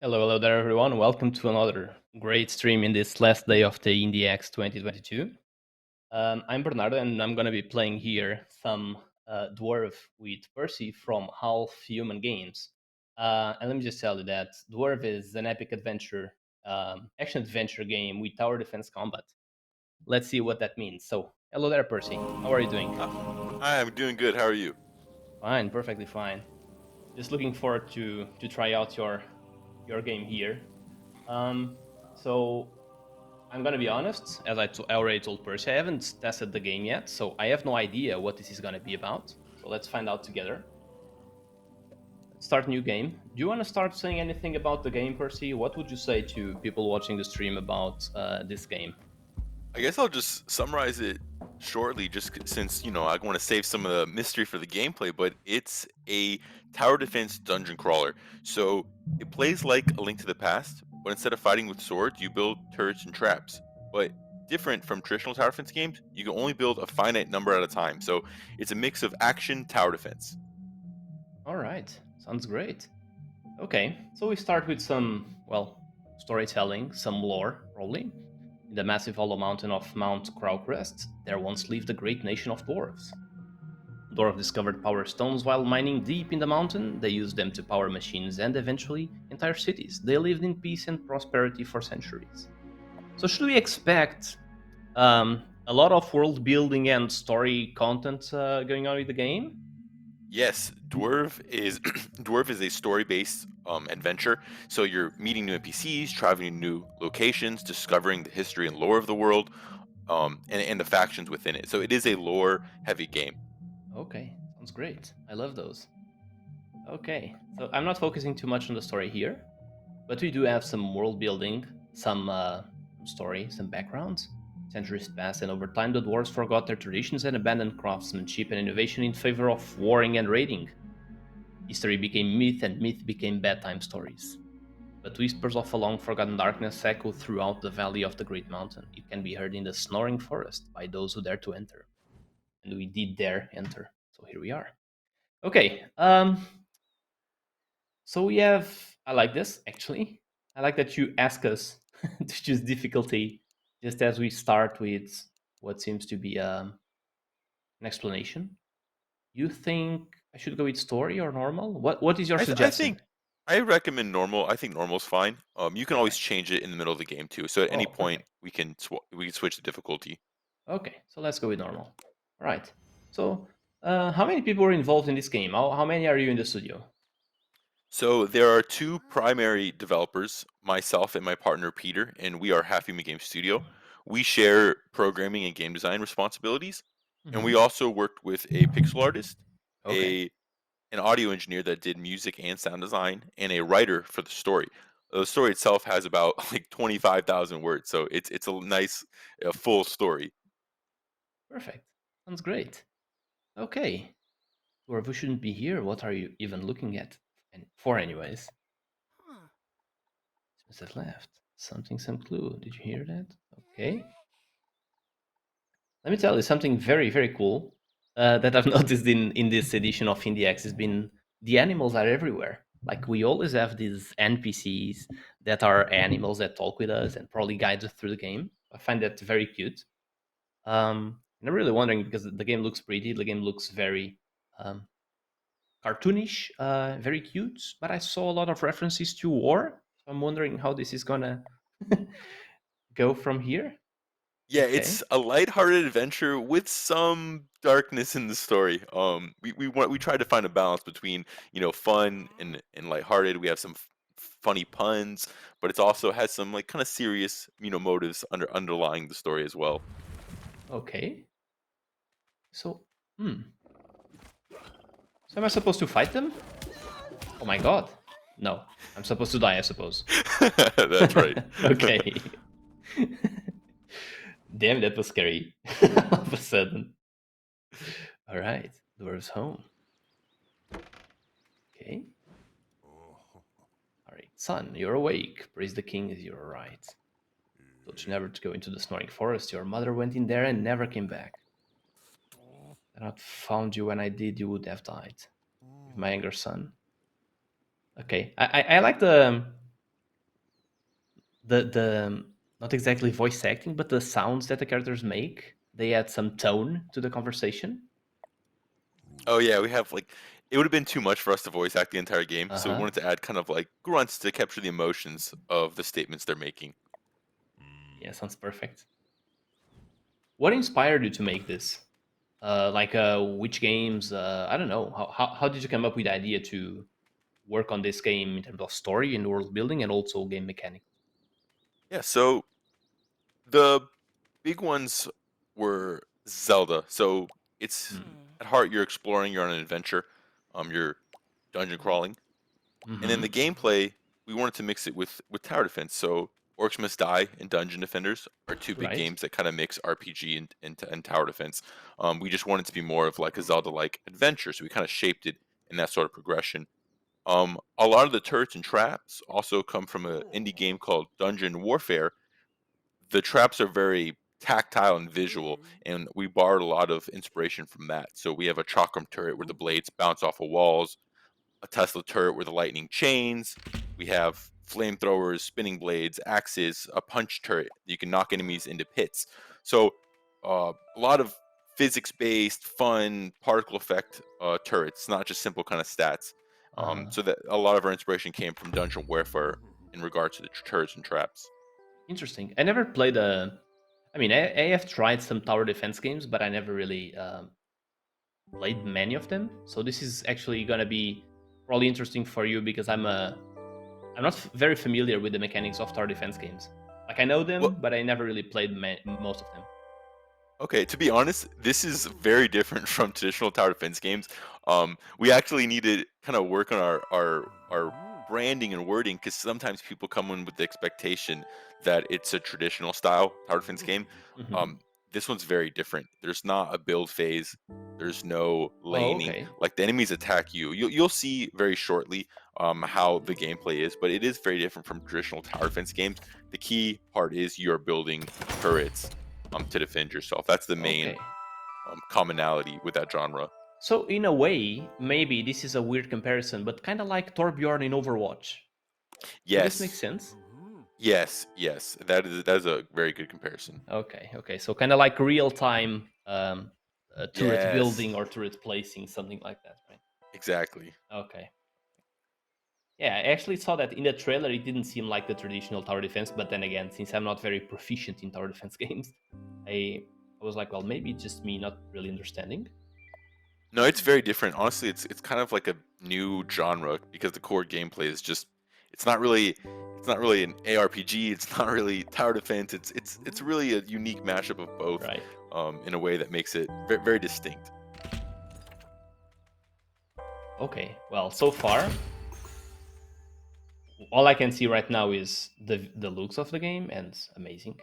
Hello there, everyone. Welcome to another great stream in this last day of the IndieX 2022. I'm Bernardo, and I'm going to be playing here some Dwerve with Percy from Half Human Games. And let me just tell you that Dwerve is an epic adventure, action adventure game with tower defense combat. Let's see what that means. So, hello there, Percy. How are you doing? Hi, I'm doing good. How are you? Fine, perfectly fine. Just looking forward to try out your game here. Um, so I'm gonna be honest, as I already told Percy, I haven't tested the game yet, so I have no idea what this is gonna be about. So let's find out together. Let's start new game. Do you want to start saying anything about the game, Percy? What would you say to people watching the stream about this game? I guess I'll just summarize it shortly, just since I want to save some of the mystery for the gameplay. But it's a tower defense dungeon crawler, so it plays like A Link to the Past, but instead of fighting with swords, you build turrets and traps. But different from traditional tower defense games, you can only build a finite number at a time. So it's a mix of action tower defense. All right, sounds great. Okay, so we start with some, well, storytelling, some lore, probably. In the massive hollow mountain of Mount Crowcrest, there once lived a great nation of dwarves. Dwarves discovered power stones while mining deep in the mountain. They used them to power machines and eventually entire cities. They lived in peace and prosperity for centuries. So, should we expect a lot of world building and story content going on with the game? Yes, Dwerve is Dwerve is a story-based adventure. So you're meeting new NPCs, traveling to new locations, discovering the history and lore of the world, and the factions within it. So it is a lore-heavy game. Okay, sounds great. I love those. Okay, so I'm not focusing too much on the story here, but we do have some world building, some story, some backgrounds. Centuries passed, and over time, the dwarves forgot their traditions and abandoned craftsmanship and innovation in favor of warring and raiding. History became myth, and myth became bedtime stories. But whispers of a long forgotten darkness echo throughout the valley of the great mountain. It can be heard in the snoring forest by those who dare to enter. And we did dare enter, so here we are. Okay, so we have. I like this actually. I like that you ask us to choose difficulty just as we start with what seems to be an explanation. You think I should go with story or normal? What is your I suggestion? think I recommend normal. I think normal's fine. You can always Okay. change it in the middle of the game too. So at any Oh, point perfect. we can switch the difficulty. Okay, so let's go with normal. All right. So, how many people are involved in this game? How many are you in the studio? So there are two primary developers, myself and my partner Peter, and we are Half Human Game Studio. We share programming and game design responsibilities, and we Hmm. also worked with a pixel artist, Okay. a an audio engineer that did music and sound design, and a writer for the story. The story itself has about like 25,000 words, so it's a nice, full story. Perfect. Sounds great. Okay. Or if we shouldn't be here, what are you even looking at? And for anyways. Who's that left? Something, some clue. Did you hear that? Okay. Let me tell you something very, very cool that I've noticed in this edition of IndieX has been the animals are everywhere. Like we always have these NPCs that are animals that talk with us and probably guide us through the game. I find that very cute. And I'm really wondering because the game looks pretty. The game looks very um, cartoonish, very cute. But I saw a lot of references to war. So I'm wondering how this is gonna go from here. Yeah, Okay. it's a lighthearted adventure with some darkness in the story. We tried to find a balance between fun and lighthearted. We have some funny puns, but it also has some like kind of serious motives underlying the story as well. Okay. So, hmm. So am I supposed to fight them? Oh my god. No. I'm supposed to die, I suppose. That's right. Okay. Damn, that was scary. All of a sudden. All right. Dwarf's home. Okay. All right. Son, you're awake. Praise the king as you are right. Told you never to go into the snoring forest. Your mother went in there and never came back. Had I not found you when I did, you would have died. With my anger, son. Okay. I like the the not exactly voice acting, but the sounds that the characters make, they add some tone to the conversation. Oh yeah, we have like it would have been too much for us to voice act the entire game, so we Uh-huh. wanted to add kind of like grunts to capture the emotions of the statements they're making. Yeah, sounds perfect. What inspired you to make this? Which games? I don't know. How did you come up with the idea to work on this game in terms of story and world building and also game mechanics? Yeah, so the big ones were Zelda. So it's Mm. at heart you're exploring, you're on an adventure, you're dungeon crawling, and then the Mm-hmm. gameplay we wanted to mix it with tower defense. So Orcs Must Die and Dungeon Defenders are two big Right. games that kind of mix RPG and tower defense. We just wanted to be more of like a Zelda-like adventure, so we kind of shaped it in that sort of progression. A lot of the turrets and traps also come from an indie game called Dungeon Warfare. The traps are very tactile and visual, and we borrowed a lot of inspiration from that. So we have a chakram turret where the blades bounce off of walls, a Tesla turret where the lightning chains. We have flamethrowers, spinning blades, axes, a punch turret. You can knock enemies into pits. So a lot of physics-based, fun particle effect turrets, not just simple kind of stats. Uh, So that a lot of our inspiration came from Dungeon Warfare in regard to the turrets and traps. Interesting. I never played a. I mean, I have tried some tower defense games, but I never really played many of them. So this is actually gonna be probably interesting for you because I'm not very familiar with the mechanics of tower defense games. Like I know Well, them, but I never really played most of them. okay, to be honest, this is very different from traditional tower defense games. We actually need to kind of work on our branding and wording because sometimes people come in with the expectation that it's a traditional style tower defense game. Hmm. Um, this one's very different. There's not a build phase. There's no Oh, laning. okay. Like the enemies attack you. You'll see very shortly how the gameplay is, but it is very different from traditional tower defense games. The key part is you're building turrets to defend yourself. That's the main Okay. commonality with that genre. So in a way, maybe this is a weird comparison, but kind of like Torbjorn in Overwatch. Would this make Yes, sense? yes. That is a very good comparison. Okay, okay. So kind of like real time turret Yes, building or turret placing, something like that, right? exactly. Okay. Yeah, I actually saw that in the trailer. It didn't seem like the traditional tower defense, but then again, since I'm not very proficient in tower defense games, I I was like, well, maybe it's just me not really understanding. No, it's very different. Honestly, it's kind of like a new genre because the core gameplay is just it's not really it's not really an ARPG. It's not really tower defense. It's really a unique mashup of both Right. in a way that makes it very, very distinct. Okay. Well, so far, all I can see right now is the looks of the game, and it's amazing.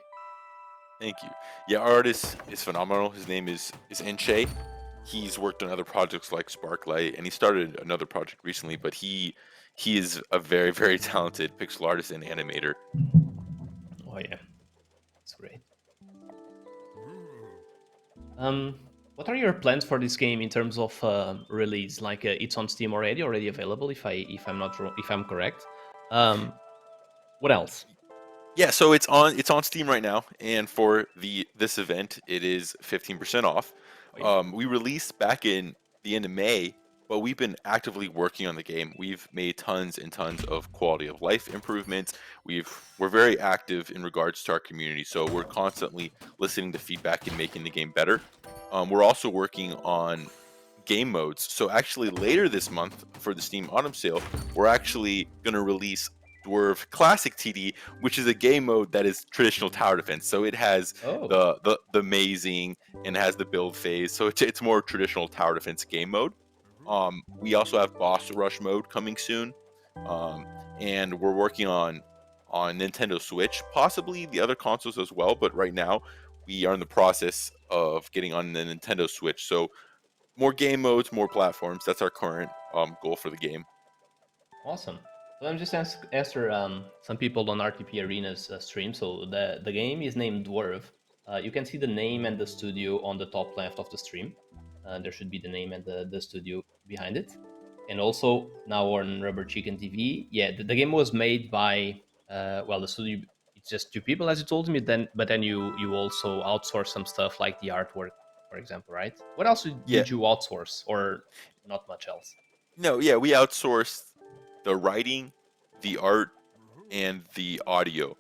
Thank you. Yeah, our artist is phenomenal. His name is Enche. He's worked on other projects like Sparklight, and he started another project recently. But he is a very very talented pixel artist and animator. Oh yeah, it's great. Um, what are your plans for this game in terms of release? Like, it's on Steam already available. If I'm not wrong, if I'm correct. Um, what else? Yeah, so it's on Steam right now, and for the this event, it is 15% off. Oh yeah. We released back in the end of May, but we've been actively working on the game. We've made tons and tons of quality of life improvements. We're very active in regards to our community, so we're constantly listening to feedback and making the game better. We're also working on game modes. So actually later this month for the Steam Autumn Sale, we're actually going to release Dwerve Classic TD, which is a game mode that is traditional tower defense. So it has Oh, the amazing and has the build phase. So it's more traditional tower defense game mode. We also have boss rush mode coming soon, um, and we're working on Nintendo Switch, possibly the other consoles as well. But right now, we are in the process of getting on the Nintendo Switch. So more game modes, more platforms. That's our current goal for the game. awesome. So I'm just answer some people on RTP Arena's stream. So the game is named Dwerve. You can see the name and the studio on the top left of the stream. There should be the name and the studio behind it. And also now on Rubber Chicken TV. Yeah, the game was made by well, the studio. it's just 2 people, as you told me. But then you also outsource some stuff like the artwork, for example, right? What else Yeah. did you outsource, or not much else? No, yeah, we outsourced the writing, the art, and the audio.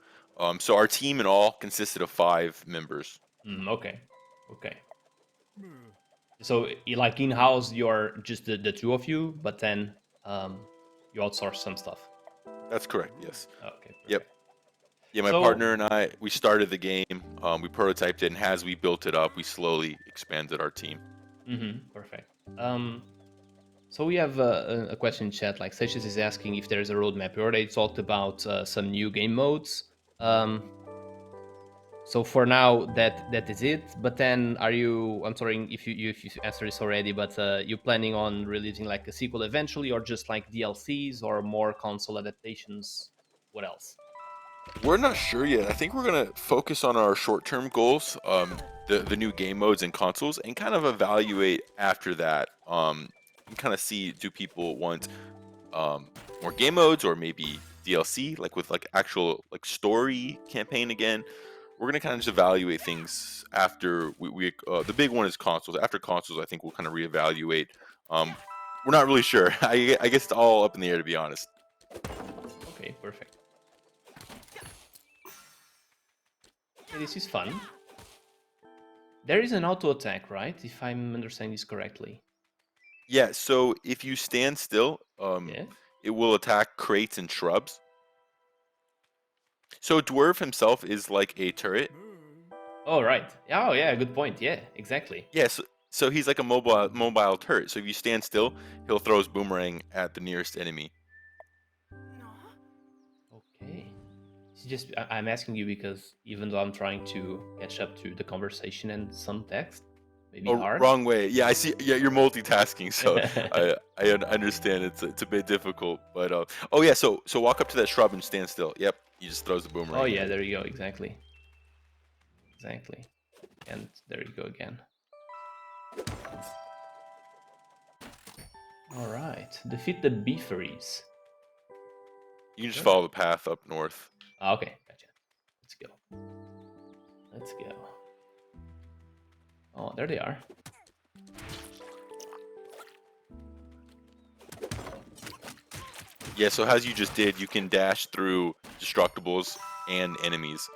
So our team in all consisted of 5 members. Okay, okay. So like in house, you're just the 2 of you, but then you outsource some stuff. That's correct. Yes. Okay, Yep. perfect. Yeah, my So partner and I, we started the game. We prototyped it, and as we built it up, we slowly expanded our team. perfect. So we have a question in chat. Like Sessions is asking if there's a roadmap. We already talked about some new game modes. So for now, that is it. But then, are you? I'm sorry if you answered this already, but you planning on releasing like a sequel eventually, or just like DLCs or more console adaptations? What else? We're not sure yet. I think we're gonna focus on our short-term goals, the new game modes and consoles, and kind of evaluate after that. And kind of see, do people want more game modes or maybe DLC, like with like actual like story campaign again. We're gonna kind of just evaluate things after we the big one is consoles. After consoles, I think we'll kind of reevaluate. We're not really sure. I guess it's all up in the air, to be honest. Okay, perfect. Okay, this is fun. There is an auto attack, right? If I'm understanding this correctly. Yeah. So if you stand still, Yeah. it will attack crates and shrubs. So Dwerve himself is like a turret. Oh right. Oh yeah. Good point. Yeah. Exactly. Yes. So he's like a mobile turret. So if you stand still, he'll throw his boomerang at the nearest enemy. Okay. It's just I'm asking you because even though I'm trying to catch up to the conversation and some text, maybe Oh, hard. wrong way. Yeah, I see. Yeah, you're multitasking, so understand it's a bit difficult. But oh yeah, so walk up to that shrub and stand still. Yep, he just throws the Oh boomerang at yeah, it. there you go. Exactly. Exactly. And there you go again. All right. Defeat the beeferys. You can just Sure. follow the path up north. Okay. Gotcha. Let's go. Let's go. Oh, there they are. Yeah, so as you just did, you can dash through destructibles and enemies.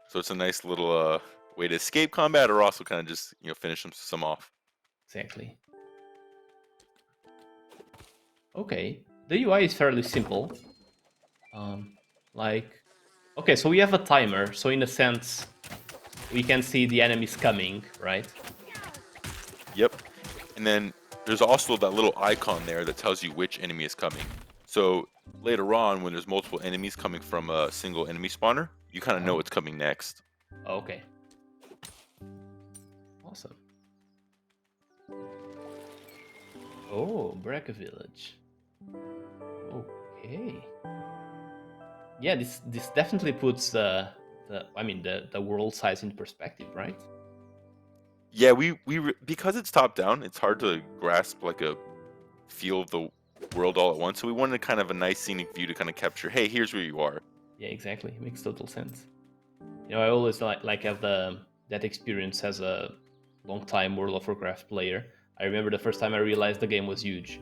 So it's a nice little way to escape combat, or also kind of just finish some off. Exactly. Okay. The UI is fairly simple. Like, okay, so we have a timer. So in a sense, we can see the enemies coming, right? Yep. And then there's also that little icon there that tells you which enemy is coming. So later on, when there's multiple enemies coming from a single enemy spawner, you kind of know what's coming next. Okay. Awesome. Oh, Braca Village. Okay. Yeah, this definitely puts the world size into perspective, right? Yeah, because it's top down, it's hard to grasp like a feel of the world all at once. So we wanted kind of a nice scenic view to kind of capture, hey, here's where you are. Yeah, exactly. It makes total sense. I always like have that experience as a long time World of Warcraft player. I remember the first time I realized the game was huge,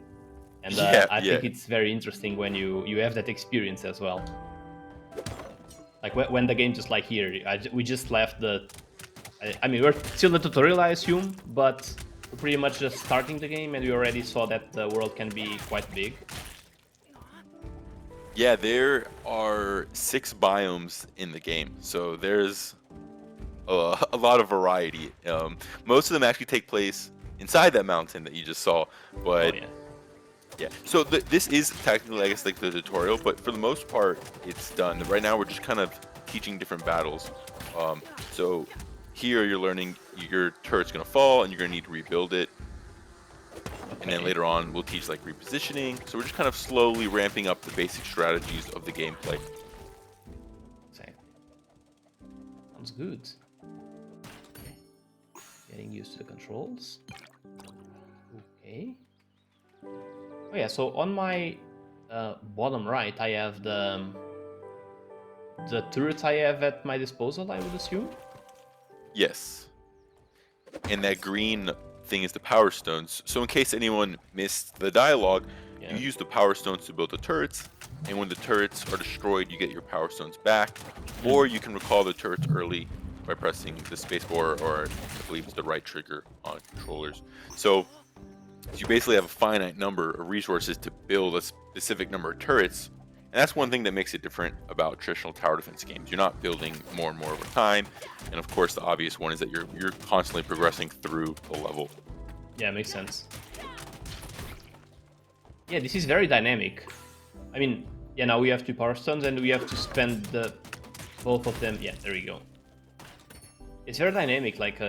and Yeah, I yeah. think it's very interesting when you have that experience as well. Like when the game just like here, we just left the. I mean, we're still in the tutorial, I assume, but we're pretty much just starting the game, and we already saw that the world can be quite big. Yeah, there are 6 biomes in the game, so there's a lot of variety. Most of them actually take place inside that mountain that you just saw, Oh but yeah. yeah. So this is technically, I guess, like the tutorial, but for the most part, it's done. Right now, we're just kind of teaching different battles. So here you're learning your turret's gonna fall, and you're gonna need to rebuild it. And then Okay. later on, we'll teach like repositioning. So we're just kind of slowly ramping up the basic strategies of the gameplay. Exactly. Sounds good. Getting used to the controls. Okay. Oh yeah, so on my bottom right, I have the turrets I have at my disposal, I would assume. Yes. And that green thing is the power stones. So in case anyone missed the dialogue, you Yeah. use the power stones to build the turrets, and when the turrets are destroyed, you get your power stones back, or you can recall the turrets early by pressing the spacebar or I believe it's the right trigger on controllers. So you basically have a finite number of resources to build a specific number of turrets. And that's one thing that makes it different about traditional tower defense games. You're not building more and more over time. And of course, the obvious one is that you're constantly progressing through the level. Yeah, makes sense. Yeah, this is very dynamic. I mean, yeah, now we have 2 power stones and we have to spend both of them. Yeah, there we go. It's very dynamic. Like,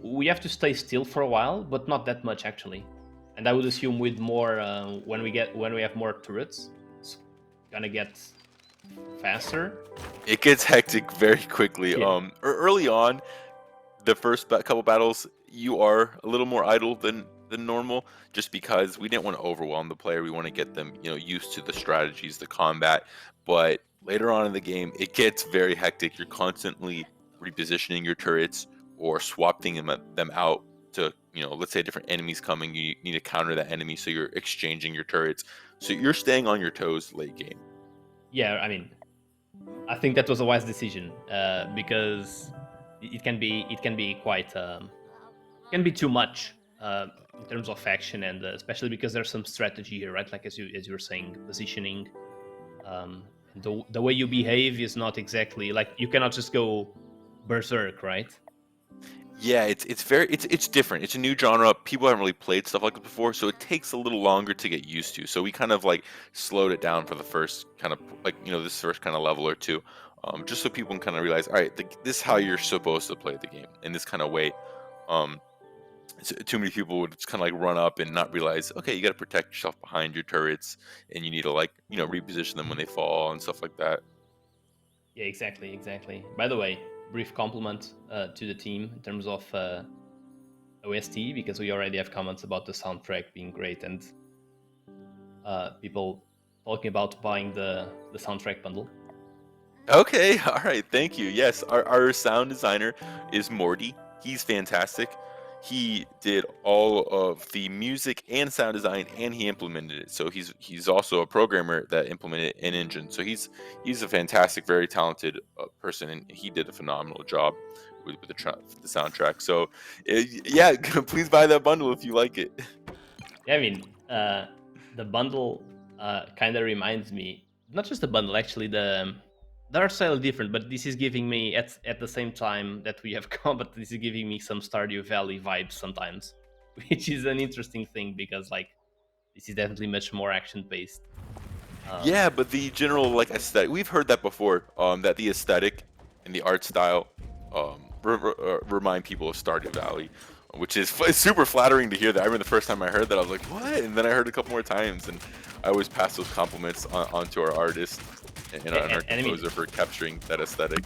we have to stay still for a while, but not that much actually. And I would assume with more, when we have more turrets, it's gonna get faster. It gets hectic very quickly. Yeah. Early on, the first couple battles, you are a little more idle than normal, just because we didn't want to overwhelm the player. We want to get them, used to the strategies, the combat. But later on in the game, it gets very hectic. You're constantly repositioning your turrets or swapping them out to, let's say different enemies coming. You need to counter that enemy, so you're exchanging your turrets. So you're staying on your toes late game. Yeah, I mean, I think that was a wise decision, because it can be quite can be too much, in terms of action, and especially because there's some strategy here, right? Like as you were saying, positioning, and the way you behave is not exactly like you cannot just go berserk, right? Yeah, it's different. It's a new genre. People haven't really played stuff like this before, so it takes a little longer to get used to. So we kind of like slowed it down for the first kind of like this first kind of level or two, just so people can kind of realize, all right, this is how you're supposed to play the game in this kind of way. Um, Too many people would just kind of like run up and not realize, okay, you got to protect yourself behind your turrets, and you need to like reposition them when they fall and stuff like that. Yeah, exactly. By the way, brief compliment to the team in terms of OST, because we already have comments about the soundtrack being great, and people talking about buying the soundtrack bundle. Okay, all right, thank you. Yes, our sound designer is Morty. He's fantastic. He did all of the music and sound design, and he implemented it. So he's also a programmer that implemented an engine. So he's a fantastic, very talented person, and he did a phenomenal job with the soundtrack. So yeah, please buy that bundle if you like it. Yeah, I mean, the bundle kind of reminds me, not just the bundle, actually, the art style is different, but this is giving me, at the same time that we have combat, this is giving me some Stardew Valley vibes sometimes, which is an interesting thing because, like, this is definitely much more action based. Yeah, but the general like aesthetic, we've heard that before. That the aesthetic and the art style remind people of Stardew Valley, which is it's super flattering to hear that. I remember the first time I heard that, I was like, "What?" And then I heard a couple more times, and I always pass those compliments on to our artist and our And I mean, composer for capturing that aesthetic.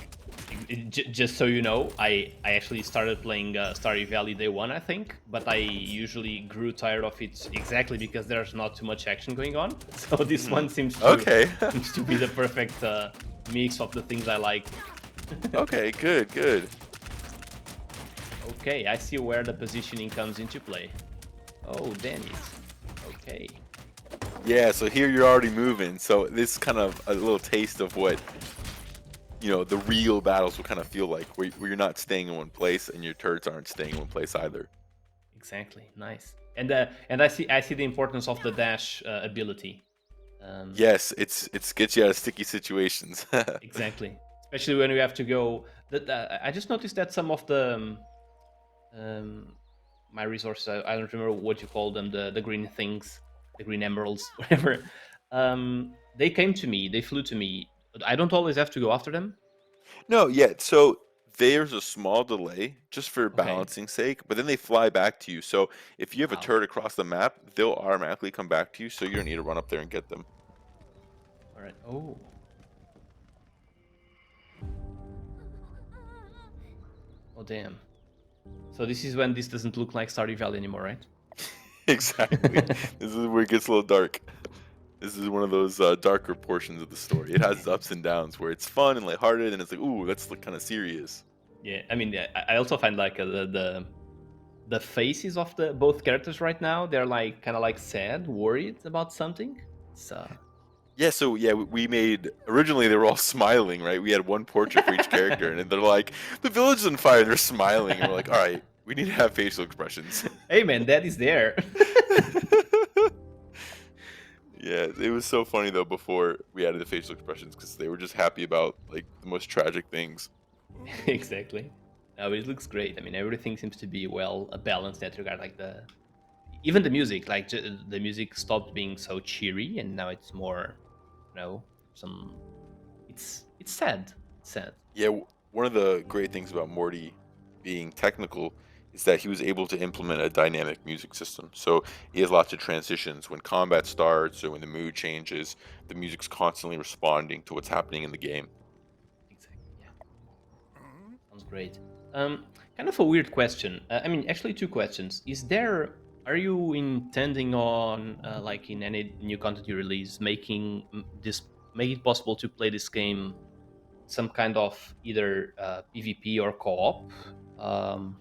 just so you know, I actually started playing Stardew Valley day one, I think, but I usually grew tired of it exactly because there's not too much action going on. So this one Okay. seems to be the perfect mix of the things I like. Okay. Good. Okay, I see where the positioning comes into play. Oh, Dennis. Okay. Yeah. So here you're already moving. So this is kind of a little taste of what the real battles will kind of feel like, where you're not staying in one place and your turrets aren't staying in one place either. Exactly. Nice. And I see the importance of the dash ability. Um, Yes, it's gets you out of sticky situations. exactly. Especially when we have to go. I just noticed that some of the um, my resources, I don't remember what you call them, the green things, the green emeralds, whatever. They came to me. They flew to me. I don't always have to go after them. No, yeah. So there's a small delay just for Okay. balancing sake, but then they fly back to you. So if you have a Wow. turret across the map, they'll automatically come back to you. So you don't need to run up there and get them. All right. Oh. Oh damn. So this is when this doesn't look like Stardew Valley anymore, right? Exactly. This is where it gets a little dark. This is one of those darker portions of the story. It has its ups and downs where it's fun and lighthearted, and it's like, ooh, that's like kind of serious. Yeah, I mean, yeah, I also find like the faces of the both characters right now, they're like kind of like sad, worried about something. So Yeah, so yeah, we made originally they were all smiling, right? We had one portrait for each character, and they're like, the village is on fire. They're smiling, and we're like, all right, we need to have facial expressions. hey man, that is there. Yeah, it was so funny though before we added the facial expressions because they were just happy about like the most tragic things. Exactly. No, it looks great. I mean, everything seems to be well balanced in that regard. Like even the music, like the music stopped being so cheery, and now it's more, some. It's sad. It's sad. Yeah, one of the great things about Morty being technical is that he was able to implement a dynamic music system. So he has lots of transitions when combat starts or when the mood changes. The music's constantly responding to what's happening in the game. Exactly. Yeah. Sounds great. Kind of a weird question. I mean, actually, two questions. Are you intending on, like in any new content you release, make it possible to play this game some kind of either PvP or co-op? Um,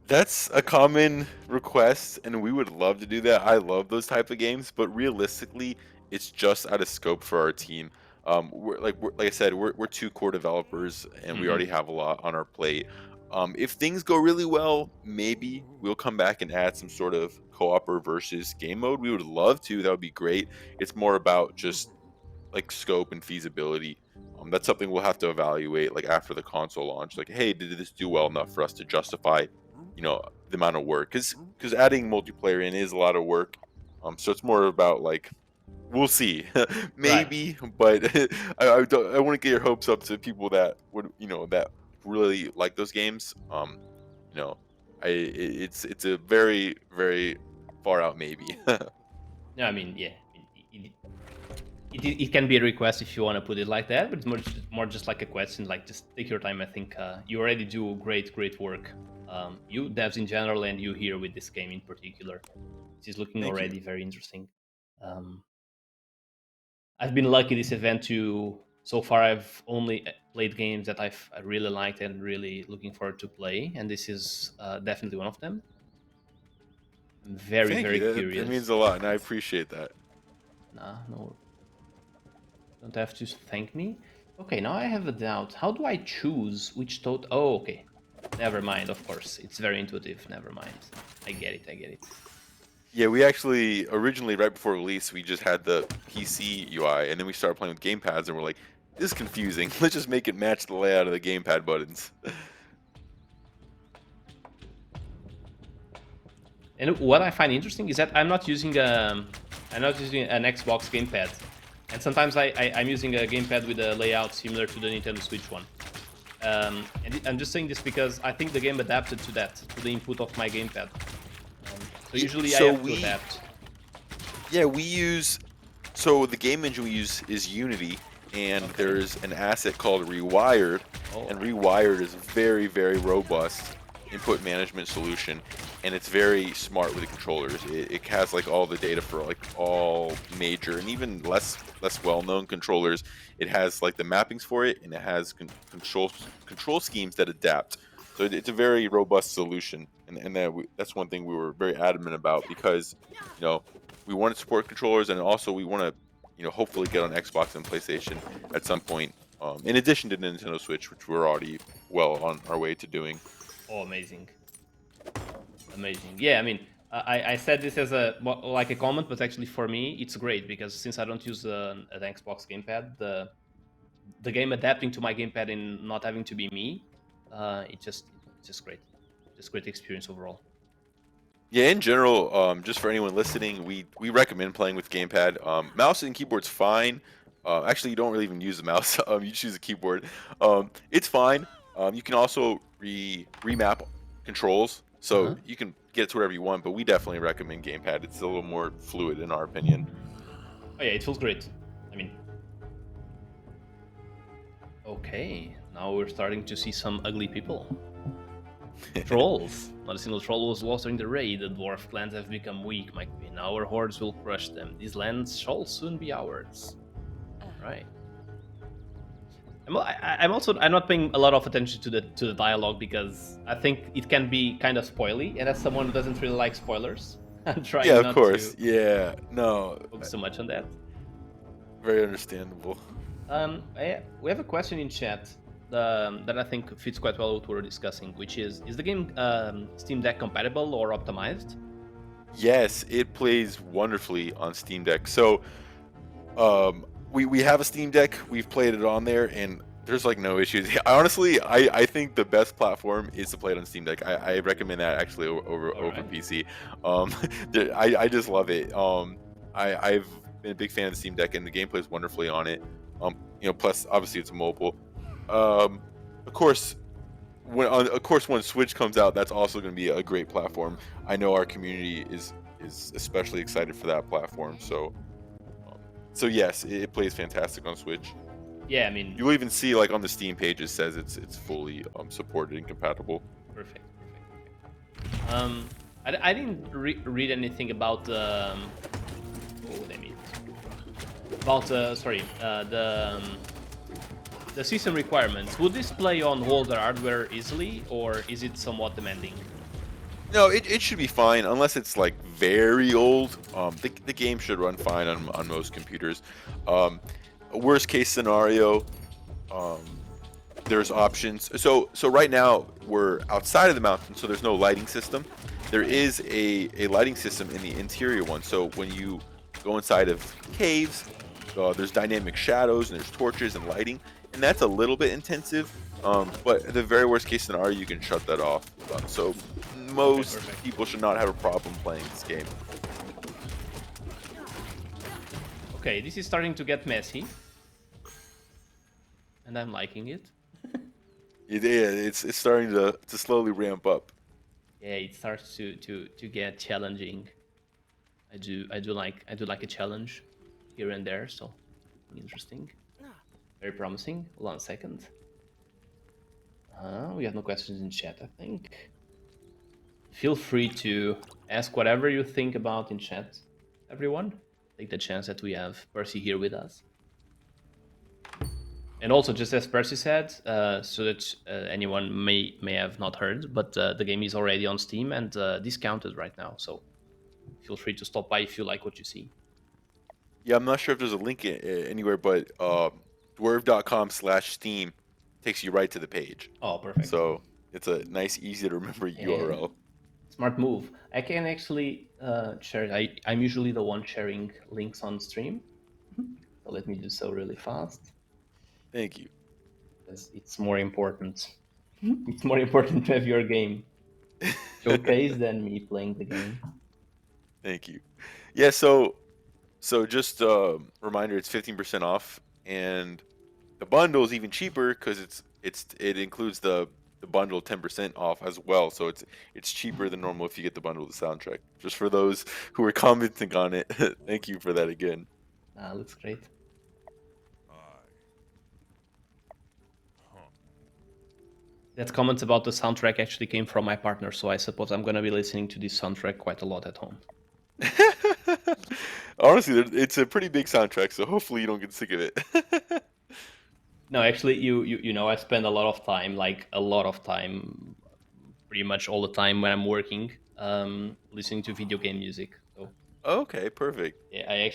That's a common request, and we would love to do that. I love those type of games, but realistically, it's just out of scope for our team. Like I said, we're two core developers, and we already mhm. have a lot on our plate. If things go really well, maybe we'll come back and add some sort of co-op or versus game mode. We would love to. That would be great. It's more about just like scope and feasibility. That's something we'll have to evaluate like after the console launch. Like, hey, did this do well enough for us to justify, the amount of work? Because adding multiplayer in is a lot of work. So it's more about like we'll see, Right. maybe, but I want to get your hopes up to people that would that really like those games. You know, it's a very very far out maybe. No, I mean, yeah. It can be a request if you want to put it like that, but it's more just like a question. Like, just take your time. I think you already do great work. You devs in general, and you here with this game in particular. It is looking Thank you. already very interesting. Um, I've been lucky this event to so far. I've only played games that I really liked and really looking forward to play, and this is definitely one of them. I'm Thank very you. That means curious. a lot, and I appreciate that. Nah, no, don't have to thank me. Okay, now I have a doubt. How do I choose which toad? Oh, okay. Never mind, of course. It's very intuitive. Never mind. I get it, I get it. Yeah, we actually originally right before release we just had the PC UI, and then we started playing with gamepads, and we're like, this is confusing. Let's just make it match the layout of the gamepad buttons. And what I find interesting is that I'm not using an Xbox gamepad. And sometimes I'm using a gamepad with a layout similar to the Nintendo Switch one. And I'm just saying this because I think the game adapted to that, to the input of my gamepad. So Yeah, usually I so have to we adapt. yeah we use so the game engine we use is Unity, and Okay. there's an asset called Rewired, Oh, and Rewired is a very very robust input management solution, and it's very smart with the controllers. It has like all the data for like all major and even less well known controllers. It has like the mappings for it, and it has control schemes that adapt. So it's a very robust solution, and that's one thing we were very adamant about because you know we want to support controllers, and also we want to hopefully get on Xbox and PlayStation at some point. In addition to Nintendo Switch, which we're already well on our way to doing. oh, amazing. Amazing. Yeah, I mean, I said this as like a comment, but actually for me it's great because since I don't use an Xbox gamepad, the game adapting to my gamepad and not having to be me, it's just great, just great experience overall. Yeah, in general, just for anyone listening, we recommend playing with gamepad. Mouse and keyboard's fine. Actually, you don't really even use the mouse. You choose a keyboard. It's fine. You can also remap controls, Uh so huh. you can get it to whatever you want. But we definitely recommend gamepad. It's a little more fluid, in our opinion. Oh yeah, it feels great. I mean, okay, now we're starting to see some ugly people. Trolls. Not a single troll was lost during the raid. The dwarf clans have become weak, my queen. Our hordes will crush them. These lands shall soon be ours. Right. I'm not paying a lot of attention to the dialogue because I think it can be kind of spoily, and as someone who doesn't really like spoilers, I'm trying Yeah, of not course. to Yeah, no, focus so much on that. very understandable. We have a question in chat that I think fits quite well with what we're discussing, which is the game Steam Deck compatible or optimized? Yes, it plays wonderfully on Steam Deck. So, we have a Steam Deck. We've played it on there, and there's like no issues. Honestly, I think the best platform is to play it on Steam Deck. I recommend that actually over Alright. PC. I just love it. I've been a big fan of the Steam Deck, and the game plays wonderfully on it. Plus obviously it's mobile. Of course, when Switch comes out, that's also going to be a great platform. I know our community is especially excited for that platform. So yes, it plays fantastic on Switch. Yeah, I mean, You'll even see like on the Steam page it says it's fully supported and compatible. perfect. I didn't read anything about the system requirements. Would this play on older hardware easily, or is it somewhat demanding? No, it should be fine unless it's like very old. The game should run fine on most computers. Worst case scenario, there's options. So right now we're outside of the mountain, so there's no lighting system. There is a lighting system in the interior one. So when you go inside of caves, there's dynamic shadows and there's torches and lighting, and that's a little bit intensive. But the very worst case scenario, you can shut that off. So most perfect. people should not have a problem playing this game. Okay, this is starting to get messy, and I'm liking it. It's starting to slowly ramp up. Yeah, it starts to get challenging. I do like a challenge here and there, so interesting. Very promising. Hold on a second. We have no questions in chat, I think. Feel free to ask whatever you think about in chat, everyone. Take the chance that we have Percy here with us. And also, just as Percy said, so that anyone may have not heard, but the game is already on Steam and discounted right now. So feel free to stop by if you like what you see. Yeah, I'm not sure if there's a link anywhere, but dwerve.com/Steam takes you right to the page. Oh, perfect. So it's a nice, easy to remember URL. Smart move. I can actually share. I'm usually the one sharing links on stream. So let me do so really fast. Thank you. Because it's more important. It's more important to have your game showcased than me playing the game. Thank you. Yeah, so just a reminder, it's 15% off, and the bundle is even cheaper because it includes the bundle 10% off as well. So it's cheaper than normal if you get the bundle with the soundtrack. Just for those who are commenting on it, thank you for that again. Looks great. That comment about the soundtrack actually came from my partner, so I suppose I'm gonna be listening to this soundtrack quite a lot at home. Honestly, it's a pretty big soundtrack, so hopefully you don't get sick of it. No, actually, you know, I spend a lot of time, pretty much all the time when I'm working, listening to video game music. So Okay, perfect. yeah, I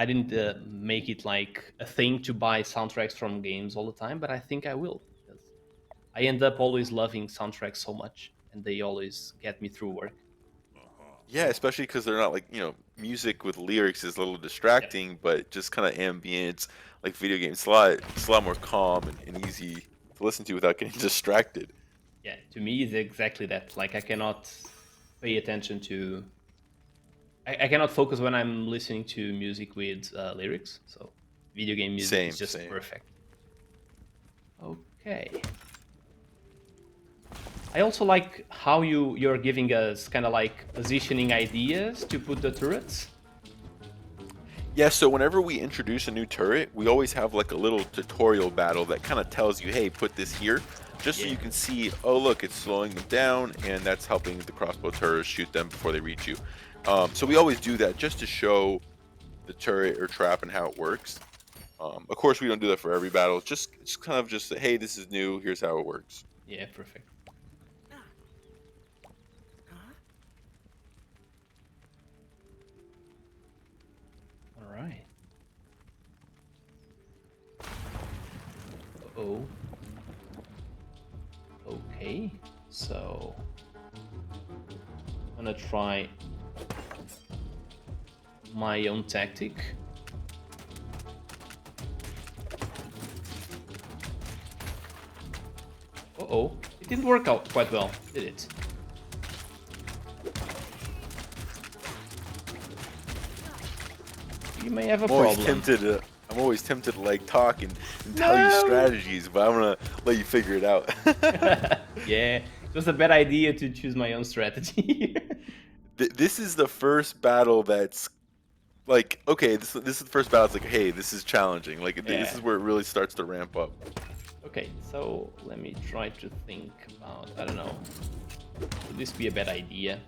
didn't make it like a thing to buy soundtracks from games all the time, but I think I will, because I end up always loving soundtracks so much, and they always get me through work. Yeah, especially because they're not like, music with lyrics is a little distracting, but just kind of ambience, like video games, it's a lot more calm and easy to listen to without getting distracted. Yeah, to me, it's exactly that. Like, I cannot pay attention to. I cannot focus when I'm listening to music with lyrics. So, video game music is just Same. perfect. Okay. I also like how you're giving us kind of like positioning ideas to put the turrets. Yeah, so whenever we introduce a new turret, we always have like a little tutorial battle that kind of tells you, hey, put this here. just so Yeah. you can see, oh look, it's slowing them down, and that's helping the crossbow turrets shoot them before they reach you. So we always do that just to show the turret or trap and how it works. Of course, we don't do that for every battle. It's kind of just, hey, this is new. Here's how it works. Yeah, perfect. All right. Oh. Okay. So I'm gonna try my own tactic. Uh-oh. It didn't work out quite well, did it? You may have a problem. I'm always tempted to like talk and tell you No! strategies, but I'm gonna let you figure it out. Yeah, it was a bad idea to choose my own strategy. This is the first battle that's like, okay, this is the first battle. It's like, hey, this is challenging. Like, this Yeah. is where it really starts to ramp up. Okay, so let me try to think about, I don't know, would this be a bad idea?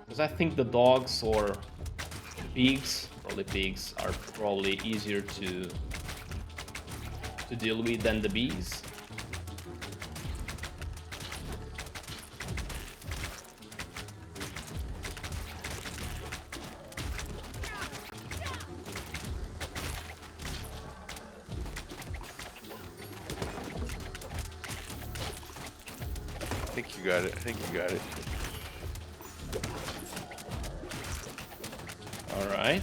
Because I think the dogs or pigs, probably pigs, are probably easier to deal with than the bees. I think you got it. I think you got it. All right.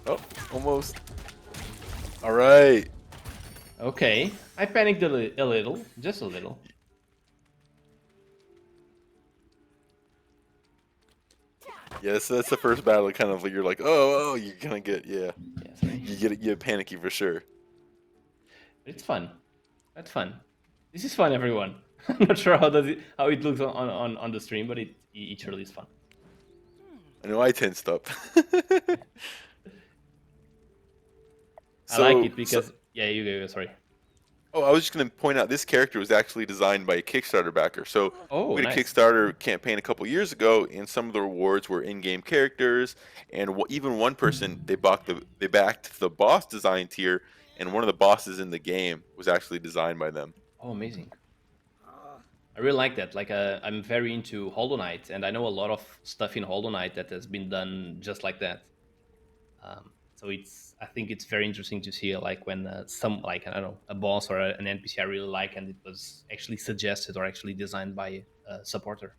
Oh, almost. All right. Okay, I panicked a little, just a little. Yeah, so that's the first battle. Kind of like you're like, oh, you're gonna get, yeah, Yeah, sorry. you get panicky for sure. But it's fun. That's fun. This is fun, everyone. I'm not sure how it looks on the stream, but it surely is fun. I know I tensed up. I like it So, because yeah, you go. Sorry. oh, I was just going to point out this character was actually designed by a Kickstarter backer. So Oh, we had a nice. Kickstarter campaign a couple years ago, and some of the rewards were in-game characters, and even one person they backed the boss design tier, and one of the bosses in the game was actually designed by them. Oh, amazing. I really like that. Like, I'm very into Hollow Knight, and I know a lot of stuff in Hollow Knight that has been done just like that. So I think it's very interesting to see like when some like I don't know a boss or an NPC I really like, and it was actually suggested or actually designed by a supporter.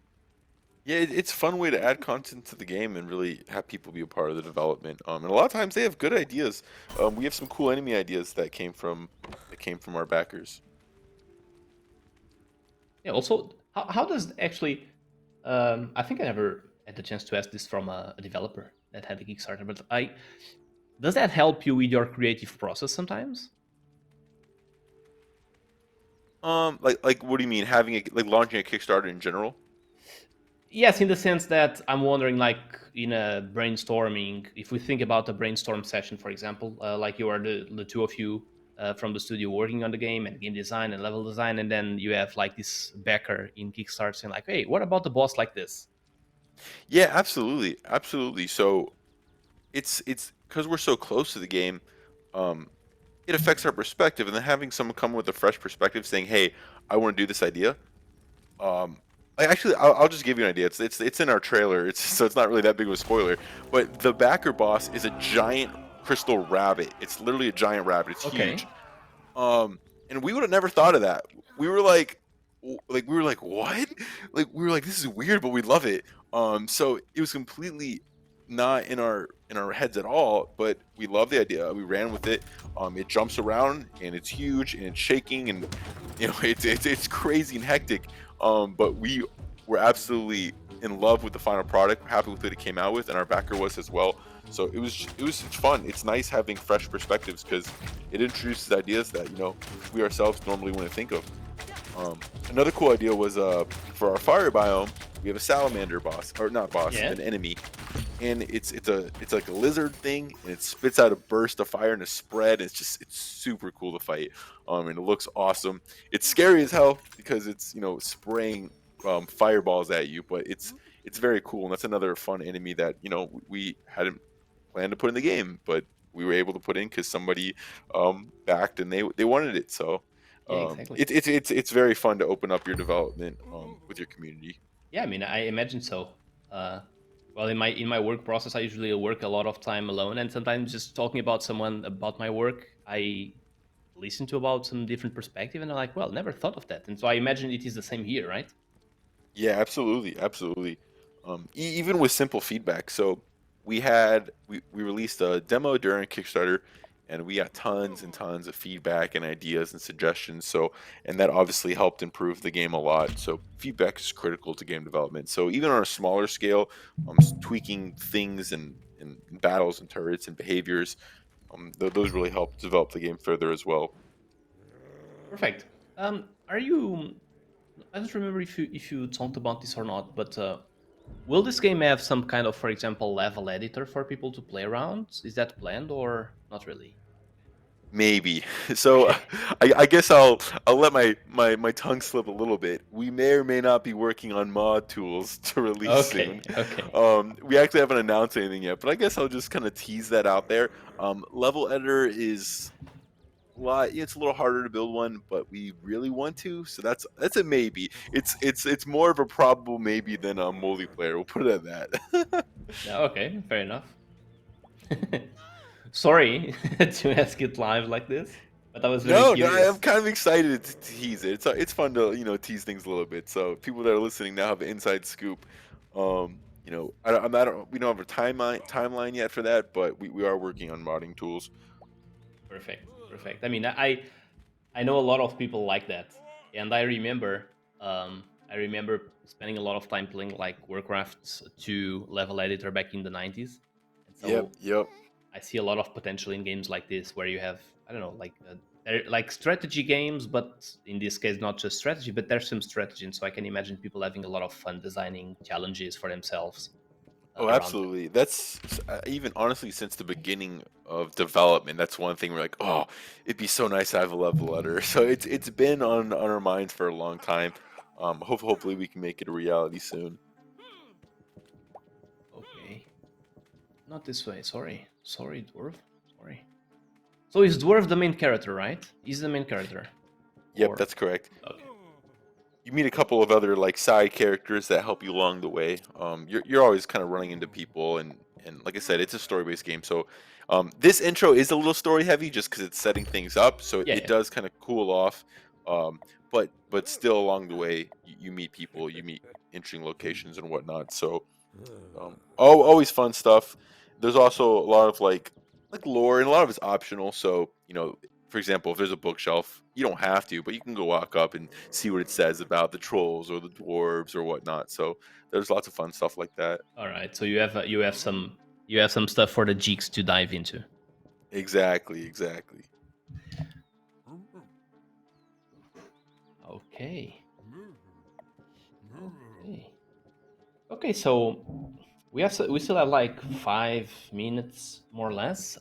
Yeah, it's a fun way to add content to the game and really have people be a part of the development. And a lot of times they have good ideas. We have some cool enemy ideas that came from our backers. Yeah. Also, how does actually? I think I never had the chance to ask this from a developer that had a Kickstarter, but does that help you with your creative process sometimes? Like what do you mean having like launching a Kickstarter in general? Yes, in the sense that I'm wondering, like in a brainstorming, if we think about a brainstorm session, for example, like you are the two of you from the studio working on the game and game design and level design, and then you have like this backer in Kickstarter saying like, "Hey, what about the boss like this?" Yeah, absolutely, absolutely. So it's because we're so close to the game, um, it affects our perspective, and then having someone come with a fresh perspective, saying, "Hey, I want to do this idea." Um, I'll just give you an idea. It's in our trailer. It's so it's not really that big of a spoiler. But the backer boss is a giant crystal rabbit. It's literally a giant rabbit. It's Okay. huge. Um, and we would have never thought of that. We were like, we were like, what? Like we were like, this is weird, but we love it. So it was completely not in our heads at all, but we love the idea. We ran with it. It jumps around and it's huge and it's shaking and it's crazy and hectic. But we were absolutely in love with the final product. We're happy with what it came out with, and our backer was as well. So it was fun. It's nice having fresh perspectives because it introduces ideas that we ourselves normally wouldn't think of. Another cool idea was for our fire biome, we have a salamander boss, or not boss, Yeah. an enemy. and it's like a lizard thing, and it spits out a burst of fire and a spread. It's super cool to fight, and it looks awesome. It's scary as hell because it's spraying fireballs at you, but it's very cool, and that's another fun enemy that we hadn't planned to put in the game, but we were able to put in because somebody backed and they wanted it. So Yeah, exactly. it's very fun to open up your development with your community. Yeah, I mean, I imagine so. Uh, well, in my work process, I usually work a lot of time alone, and sometimes just talking about someone about my work, I listen to about some different perspective, and I'm like, well, never thought of that. And so I imagine it is the same here, right? Yeah, absolutely, absolutely. Even with simple feedback. So we released a demo during Kickstarter, and we got tons and tons of feedback and ideas and suggestions. So and that obviously helped improve the game a lot. So feedback is critical to game development. So even on a smaller scale, tweaking things and battles and turrets and behaviors, those really help develop the game further as well. Perfect. Are you? I don't remember if you talked about this or not, but will this game have some kind of, for example, level editor for people to play around? Is that planned or not really? Maybe. So Okay. I guess I'll let my tongue slip a little bit. We may or may not be working on mod tools to release soon. Okay. Okay. We actually haven't announced anything yet, but I guess I'll just kind of tease that out there. Level editor is it's a little harder to build one, but we really want to, so that's a maybe. It's more of a probable maybe than a multiplayer. We'll put it at that. Yeah, okay. Fair enough. Sorry to ask it live like this, but I was very No, no, I'm curious. kind of excited to tease it. It's fun to tease things a little bit. So people that are listening now have an inside scoop. I'm not. We don't have a timeline yet for that, but we are working on modding tools. Perfect. Perfect. I mean, I know a lot of people like that, and I remember spending a lot of time playing like Warcraft 2 level editor back in the 90s, and Yep, so yep. I see a lot of potential in games like this where you have, I don't know, like they're like strategy games, but in this case not just strategy, but there's some strategy, and so I can imagine people having a lot of fun designing challenges for themselves Oh, around them. absolutely. Even honestly since the beginning of development. That's one thing we're like, oh, it'd be so nice to have a level letter. So it's been on our minds for a long time. Hopefully we can make it a reality soon. Okay, not this way. Sorry, dwarf. Sorry. So is Dwerve the main character, right? He's the main character. Yep, Or that's correct. okay. You meet a couple of other like side characters that help you along the way. You're always kind of running into people, and like I said, it's a story based game. So this intro is a little story heavy just because it's setting things up. So Yeah, it yeah. does kind of cool off. But still along the way, you meet people, you meet interesting locations and whatnot. So always fun stuff. There's also a lot of like lore, and a lot of it's optional. So for example, if there's a bookshelf, you don't have to, but you can go walk up and see what it says about the trolls or the dwarves or whatnot. So there's lots of fun stuff like that. All right. So you have some stuff for the geeks to dive into. Exactly, exactly. Okay. Okay. Okay. So we still have like 5 minutes more or less.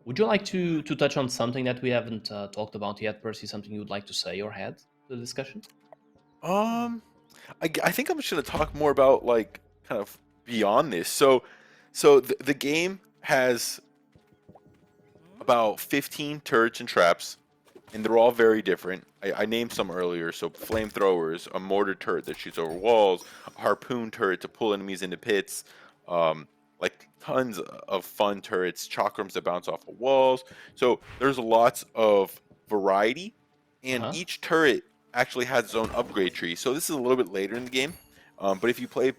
Would you like to touch on something that we haven't talked about yet, Percy? Something you would like to say or add to the discussion? Um, I think I'm just gonna talk more about like kind of beyond this. So the game has about 15 turrets and traps, and they're all very different. I named some earlier. So flamethrowers, a mortar turret that shoots over walls, a harpoon turret to pull enemies into pits, like tons of fun turrets, chakrams that bounce off of walls. So there's lots of variety, Uh and huh. each turret actually has its own upgrade tree. So this is a little bit later in the game, but if you play,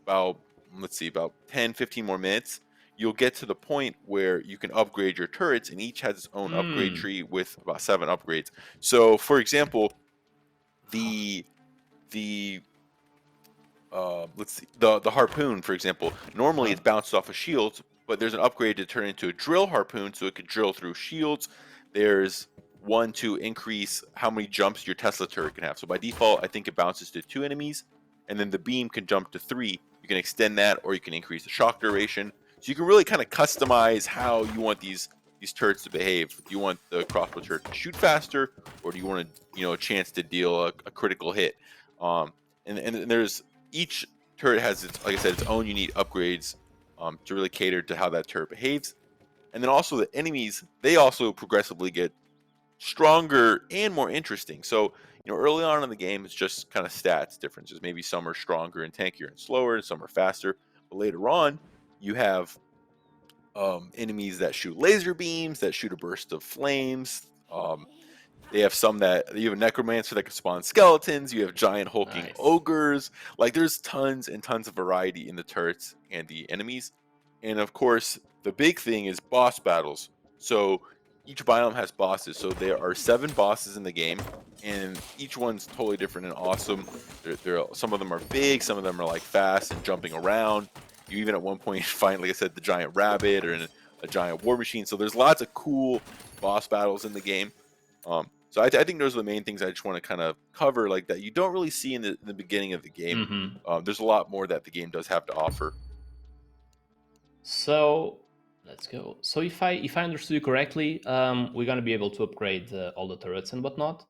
about let's see, about 10, 15 more minutes, you'll get to the point where you can upgrade your turrets, and each has its own upgrade Hmm. tree with about 7 upgrades. So, for example, the the let's see, the harpoon, for example, Uh normally huh. it bounces off of shields, but there's an upgrade to turn into a drill harpoon, so it could drill through shields. There's one to increase how many jumps your Tesla turret can have. So by default, I think it bounces to 2 enemies, and then the beam can jump to 3 can extend that, or you can increase the shock duration. So you can really kind of customize how you want these turrets to behave. Do you want the crossbow turret to shoot faster, or do you want a chance to deal a critical hit? Um, and there's each turret has its, like I said, its own unique upgrades to really cater to how that turret behaves. And then also the enemies, they also progressively get stronger and more interesting. So, early on in the game, it's just kind of stats differences. Maybe some are stronger and tankier and slower, and some are faster. But later on, you have enemies that shoot laser beams, that shoot a burst of flames. They have some that you have a necromancer that can spawn skeletons. You have giant hulking Nice. ogres. Like there's tons and tons of variety in the turrets and the enemies. And of course, the big thing is boss battles. So each biome has bosses. So there are 7 bosses in the game, and each one's totally different and awesome. Some of them are big, some of them are like fast and jumping around. You even at one point find, like I said, the giant rabbit or a giant war machine. So there's lots of cool boss battles in the game. So I think those are the main things I just want to kind of cover, like that you don't really see in the beginning of the game. There's a lot more that the game does have to offer. So let's go. So if I understood you correctly, we're gonna be able to upgrade all the turrets and whatnot.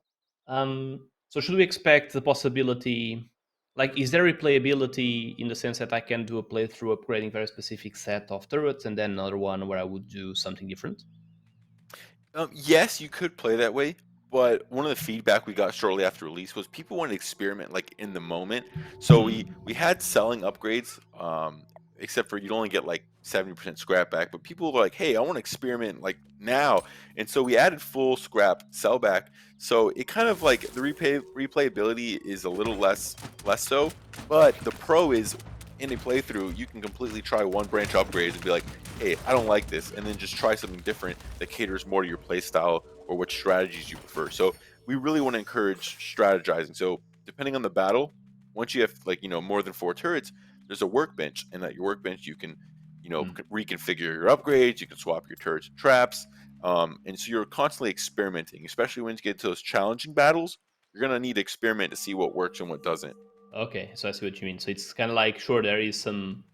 So should we expect the possibility, like, is there replayability in the sense that I can do a playthrough upgrading very specific set of turrets and then another one where I would do something different? Yes, you could play that way, but one of the feedback we got shortly after release was people wanted to experiment like in the moment. So we had selling upgrades, except for you'd only get like 70% scrap back. But people were like, "Hey, I want to experiment like now," and so we added full scrap sell back. So it kind of like the replayability is a little less so, but the pro is in a playthrough you can completely try one branch upgrades and be like, hey, I don't like this, and then just try something different that caters more to your play style or what strategies you prefer. So we really want to encourage strategizing. So depending on the battle, once you have like more than 4 turrets, there's a workbench, and at your workbench you can reconfigure your upgrades, you can swap your turrets and traps, and so you're constantly experimenting, especially when you get to those challenging battles. You're gonna need to experiment to see what works and what doesn't. Okay, so I see what you mean. So it's kind of like, sure, there is some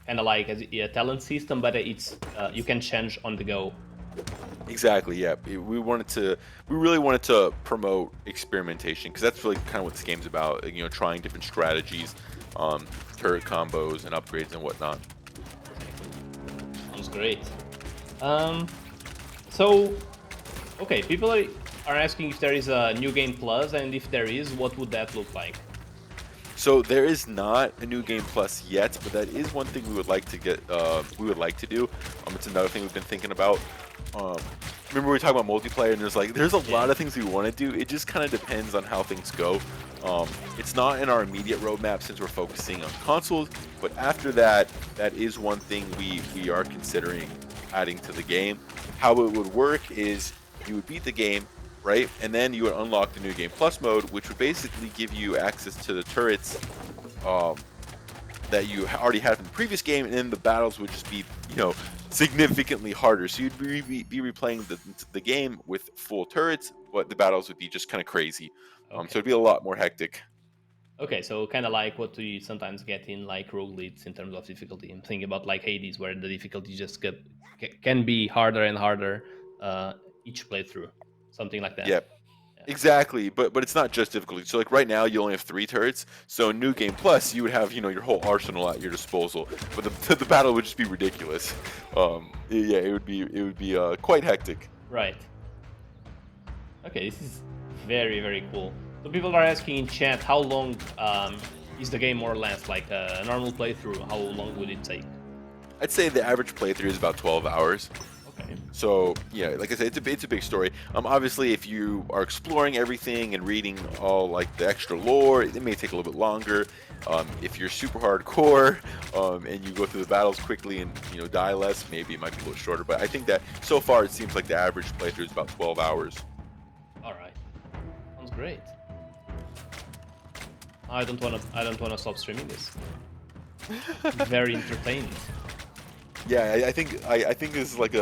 kind of like a talent system, but it's you can change on the go. Exactly. Yeah. We really wanted to promote experimentation, because that's really kind of what this game's about. Trying different strategies, turret combos and upgrades and whatnot. Sounds great. Um, so okay, people are asking if there is a new game plus, and if there is, what would that look like? So there is not a new game plus yet, but that is one thing we would like to get. We would like to do. It's another thing we've been thinking about. Um, Remember we were talking about multiplayer, and there's a lot of things we want to do. It just kind of depends on how things go. It's not in our immediate roadmap since we're focusing on consoles, but after that, that is one thing we are considering adding to the game. How it would work is you would beat the game, right? And then you would unlock the new game plus mode, which would basically give you access to the turrets um, that you already had from the previous game, and then the battles would just be, significantly harder. So you'd be replaying the game with full turrets, but the battles would be just kind of crazy. So Okay. it'd be a lot more hectic. Okay, so kind of like what we sometimes get in like roguelites in terms of difficulty. I'm thinking about like Hades, where the difficulty just can be harder and harder each playthrough, something like that. Yeah, Yeah. exactly. But it's not just difficulty. So like right now you only have 3 turrets. So in New Game Plus you would have your whole arsenal at your disposal. But the battle would just be ridiculous. Yeah, it would be quite hectic. Right. Okay, this is very, very cool. So people are asking in chat, how long is the game more or less? Like a normal playthrough, how long would it take? I'd say the average playthrough is about 12 hours. Okay. So yeah, like I said, it's a big story. Obviously, if you are exploring everything and reading all like the extra lore, it may take a little bit longer. If you're super hardcore and you go through the battles quickly and die less, maybe it might be a little shorter. But I think that so far it seems like the average playthrough is about 12 hours. All right. Sounds great. I don't wanna stop streaming this. Very entertaining. Yeah, I think this is like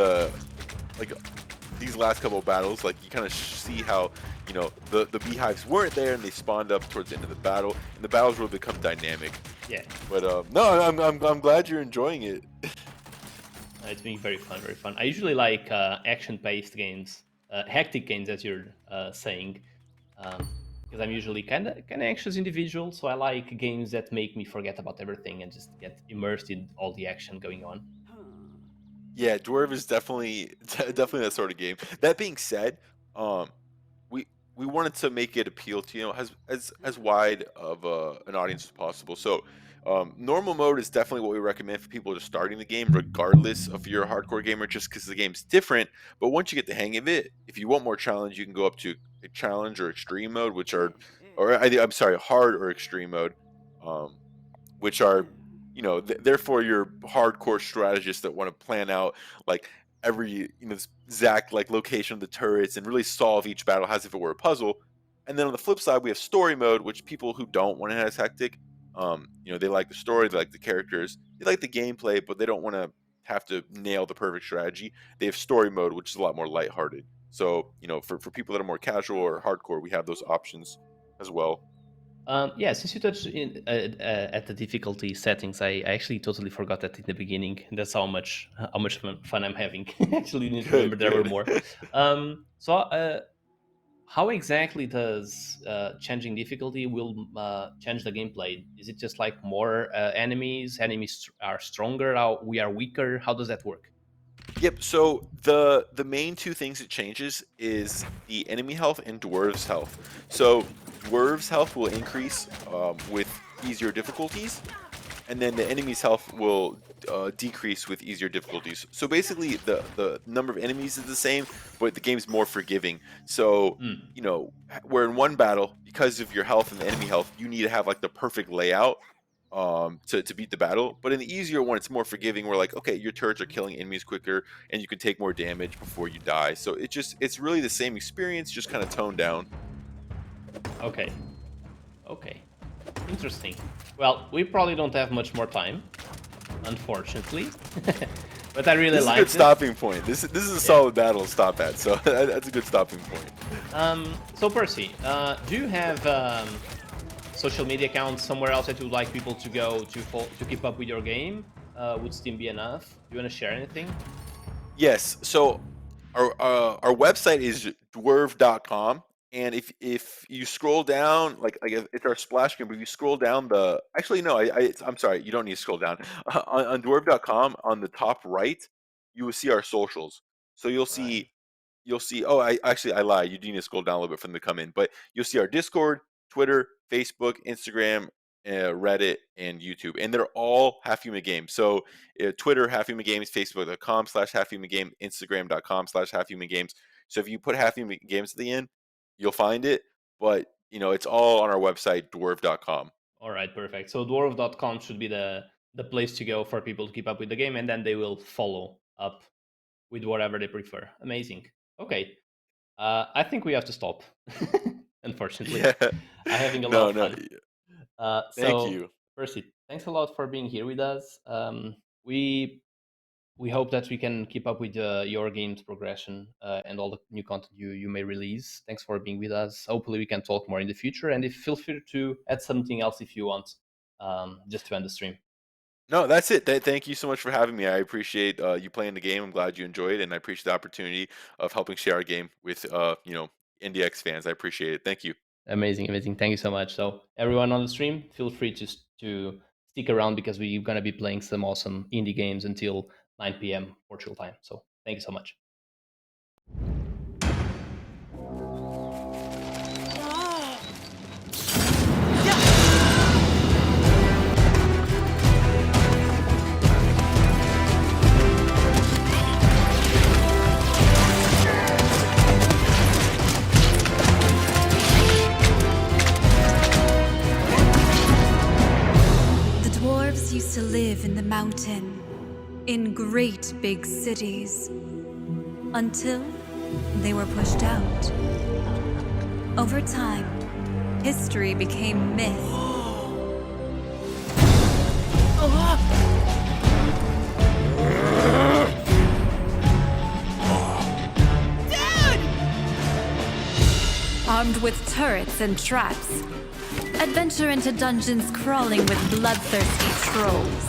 these last couple of battles, like you kind of see how the beehives weren't there and they spawned up towards the end of the battle, and the battles will become dynamic. Yeah, But no, I'm glad you're enjoying it. it's been very fun, very fun. I usually like action-paced games, hectic games, as you're saying, because I'm usually kind of anxious individual. So I like games that make me forget about everything and just get immersed in all the action going on. Yeah, Dwerve is definitely definitely that sort of game. That being said, um, we we wanted to make it appeal to as wide of an audience as possible. So normal mode is definitely what we recommend for people just starting the game, regardless if you're a hardcore gamer, just because the game's different. But once you get the hang of it, if you want more challenge, you can go up to a challenge or extreme mode, which are, I'm sorry, hard or extreme mode, um, which are, therefore your hardcore strategists that want to plan out like every, exact like location of the turrets and really solve each battle as if it were a puzzle. And then on the flip side, we have story mode, which people who don't want it as hectic, they like the story, they like the characters, they like the gameplay, but they don't want to have to nail the perfect strategy. They have story mode, which is a lot more lighthearted. So, for people that are more casual or hardcore, we have those options as well. Yeah, since you touched at the difficulty settings, I actually totally forgot that in the beginning. That's how much fun I'm having. Actually, didn't remember Good, there were good. more. So, how exactly does changing difficulty will change the gameplay? Is it just like more enemies? Enemies are stronger. We are weaker. How does that work? Yep. So the main two things it changes is the enemy health and dwarves health. So dwarves health will increase with easier difficulties, and then the enemy's health will decrease with easier difficulties. So basically, the number of enemies is the same, but the game's more forgiving. So Hmm. where in one battle, because of your health and the enemy health, you need to have like the perfect layout to beat the battle. But in the easier one, it's more forgiving. Where like, okay, your turrets are killing enemies quicker, and you can take more damage before you die. So it's really the same experience, just kind of toned down. Okay. Okay. Interesting. Well, we probably don't have much more time, unfortunately. But I really This is a good liked it. stopping point. This is a Yeah. solid battle to stop at. So that's a good stopping point. So Percy, do you have social media accounts somewhere else that you would like people to go to keep up with your game? Would Steam be enough? Do you want to share anything? Yes. So our website is dwerve.com. And if you scroll down, like it's our splash screen, but if you scroll down actually no, I'm sorry, you don't need to scroll down. On dwerve.com on the top right, you will see our socials. So Right. you'll see. Oh, I lied. You do need to scroll down a little bit for them to come in, but you'll see our Discord, Twitter, Facebook, Instagram, Reddit, and YouTube, and they're all Half Human Games. So Twitter, Half Human Games, Facebook.com/Half Human Game, Instagram.com/Half Human Games. So if you put Half Human Games at the end, you'll find it. But it's all on our website, dwarve.com. All right, perfect. So dwarf.com should be the place to go for people to keep up with the game, and then they will follow up with whatever they prefer. Amazing. Okay. I think we have to stop. Unfortunately, Yeah. I'm having a lot No, of no. fun. Thank So, you. Percy, thanks a lot for being here with us. We hope that we can keep up with your game's progression and all the new content you may release. Thanks for being with us. Hopefully, we can talk more in the future. And if feel free to add something else if you want, just to end the stream. No, that's it. Thank you so much for having me. I appreciate you playing the game. I'm glad you enjoyed, and I appreciate the opportunity of helping share our game with NDX fans. I appreciate it. Thank you. Amazing, amazing. Thank you so much. So, everyone on the stream, feel free to stick around because we're gonna be playing some awesome indie games until 9 p.m. Portugal time. So, thank you so much. The dwarves used to live in the mountain, in great big cities, until they were pushed out. Over time, history became myth. Armed with turrets and traps, Adventure into dungeons crawling with bloodthirsty trolls.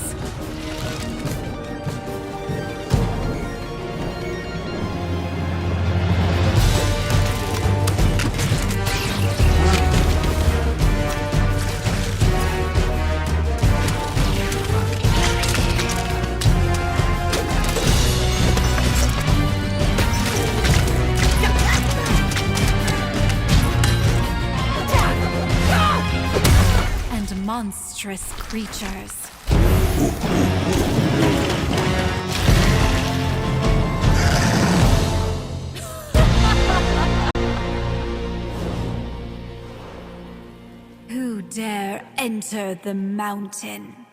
Monstrous creatures. Who dare enter the mountain?